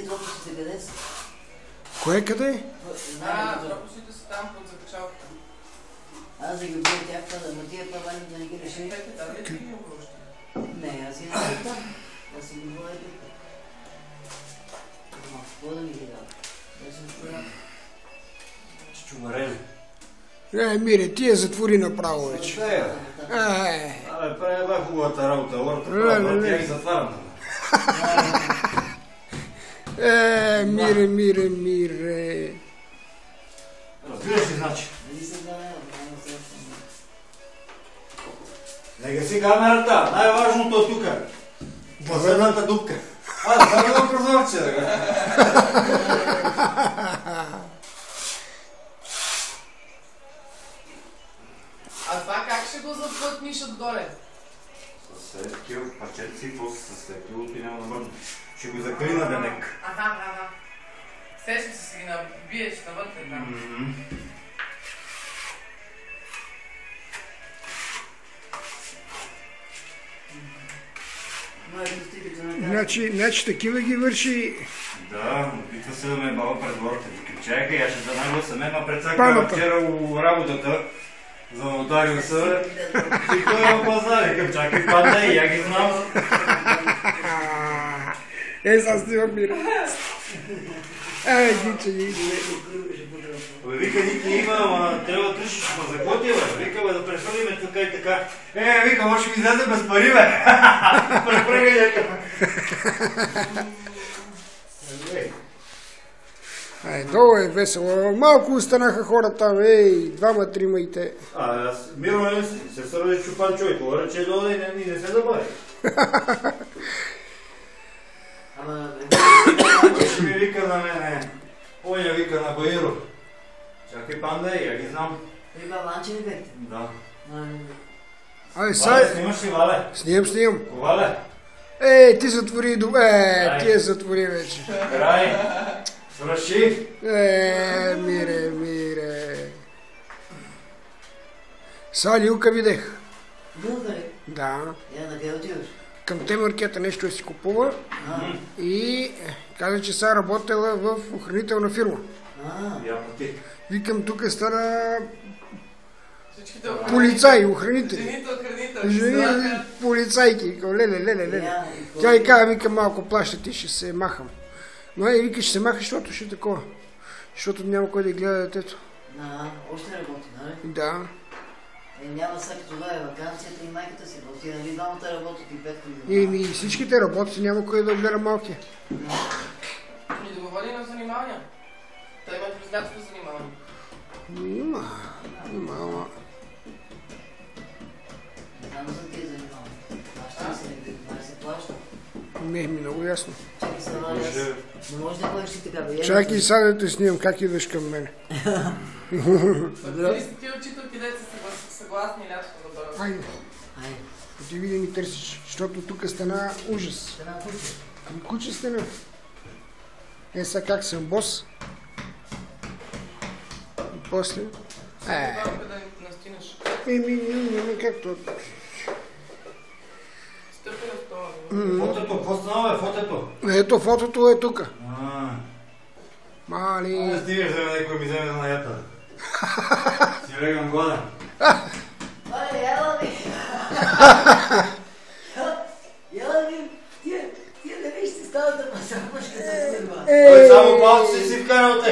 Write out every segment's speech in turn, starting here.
дропусите къде са? Кое къде? Дропусите са там под закачалката. Аз да ги бия тях, ама тия павани да не ги реши. Не, аз ги не там. Аз си ги бъде тук. Какво да ми ги дава? Да съм чуя. Чумарели. Мире, ти я затвори направо вече. Абе, прави хубавата работа, ората права, тя ги затварям. Мире. Разбираш ли, значи? Не гаси камерата, най-важното е тук. Последната дупка. Само прозорче, да. А това как ще го заплътниш отдоле? С такива парчетци, после с стеклото и няма да върна. Ще го закри на денек. Ага. Сещам се си ги набиеш навътре там. Значи такива ги върши... Да, опитва се да ме баба пред вората. Чакай, аз ще занагла ме, ма предсака вчера у работата. За нотариуса. И той ме пазари, към чакай панда и я ги знам. Сега снимам мира. Гиче. Вика, нито има, ама трябва да тъжиш, ма за какво ти, бе? Вика, бе, да прехвърлиме така и така. Вика, може ми излезе без пари, бе. Препръгай някакъв. Долу е весело. Малко останаха хора там, двама-трима и те. Аз мирно не си, се сърве чупан човек, говоря, че долу и не се забави. Ама... Ще ми вика на мене, Оня вика на Баиро. Чакай панда и я ги знам. Риба ланче ли бехте? Да. Вале, снимаш ли, Вале? Снимам. Вале? Ти затвори, ти я затвори вече. Край. Свърши. Мире. Са, Лилка видех. Лилка ли? Да. На къде отиваш? Към те маркета нещо си купува и каза, че са работила в охранителна фирма. Викам, тук стана полицаи, охранители. Жени, полицайки. Леле. Тя и каза, викам, малко плащат и ще се махам. Но и вика, ще се маха, защото ще е такова. Защото няма кой да гледа детето. Още работи, нали? Да. Няма сега като да е вакансията и майката си работи, нали двамата работят и Петко и всичките работят, няма кой да гледа малкия. И договори на занимания. Той има признателство за занимания. Има. Не знам за тия занимания. Плаща ли се? Май се плаща? Много ясно. Чакай се, Валя, не може да бъдеш ти така, бе. Чакай сега да те снимам, как идваш към мене. Дали си ти учителки, деца са съгласни лятото да бъдат? Айде. Ти види ми търсиш, защото тук стана ужас. Стана куче. Куче стана. Сега как съм бос. И после... Да настинеш. Както... Стъпи на стола. Фотото, какво става, бе, фотото? Ето, фотото е тук. Мали... Не стигаш да някой ми вземе за наята. Си легам гладен. Оле, ела ми! Ела ми! Тия да виж, си става да масамаш като гърба. Той само палци си вкарал те.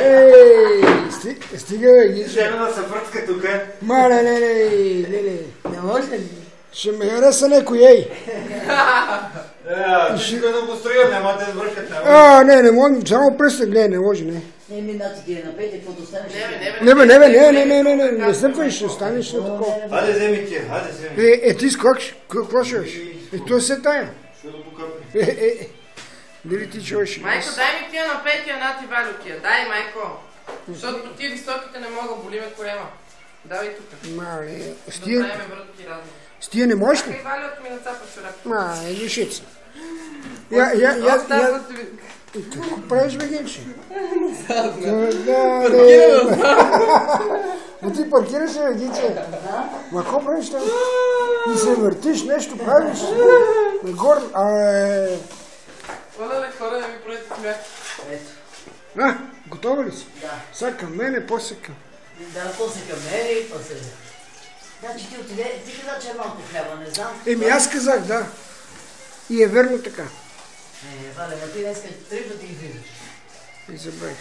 Стига, бе, Ще да се връцка тук. Леле. Не може ли? Ще ме хареса некой, ей. Ти ще да го строят, няма да извършат. Не може, само пръстък, не може, не. Минати ги на пете, каквото станеш. Не стъпвай, ще станеш на такова. Хайде, вземи ти, хайде, вземи. Ти с какво ще веш? Това се тая. Ще да покъпне. Дали ти чуеш? Майко, дай ми тия на петия, нати Валю тия. Дай, майко. Защото по тия високите не мога, боли ме корема. Давай тук. Мале, с тия не можеш ли? Чакай, Валю, от ми нацапа чорап. Душица. Какво правиш, бе, Генче? Но ти паркираш, бе, Генче? Ма какво правиш там? И се въртиш, нещо правиш? Нагоре, Оле, хора, да ми правите смях. Ето. Готова ли си? Да. Сега към мене, после към... Да, после към мене и после... Значи ти отиде, ти каза, че е малко хляба, не знам. Аз казах, да. И е верно така. Валя, ма ти днеска 3 пъти излизаш. И забравих.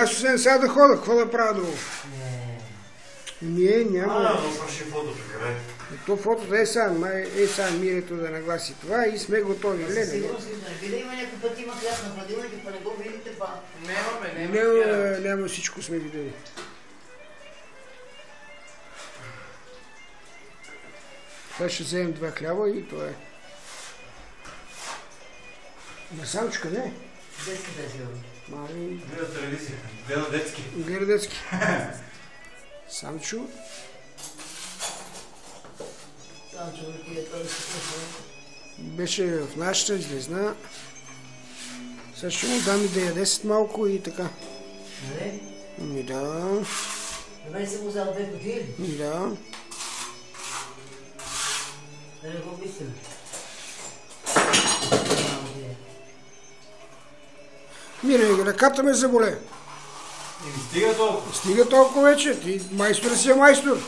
Аз освен сега да хода, какво да правя друго? Няма. Да свърши фотото, къде? То фотото сега мирето да нагласи това и сме готови. Сигурно си да има някой път има хляб на хладилника, па не го видите това. Няма, всичко сме видели. Сега ще вземем 2 хляба и това е. На Самчо къде? Детската е сигурно. Гледа телевизия. Гледа детски. Гледа детски. Самчо. Самчо, той се слуша. Беше в нашата, излезна. Сега ще му дам и да яде след малко и така. Нали? Да. На мен съм му взял 2 кутии. Да. Да не го мислим. Мире, ръката ме заболе. Стига толкова. Стига толкова вече. Ти майстор си е майстор.